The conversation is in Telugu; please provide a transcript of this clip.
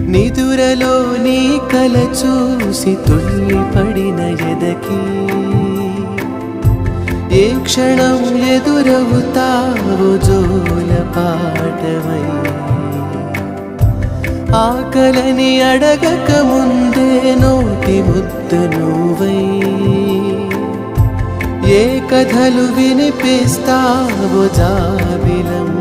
నిదురలో నీ కల చూసి తుళ్ళిపడిన ఎదకి ఏ క్షణం ఎదురవుతావో జోల పాటవై ఆకలని అడగక ముందే నోటి ముద్ద నువ్వై ఏ కథలు వినిపిస్తావో జాబిలమ్మ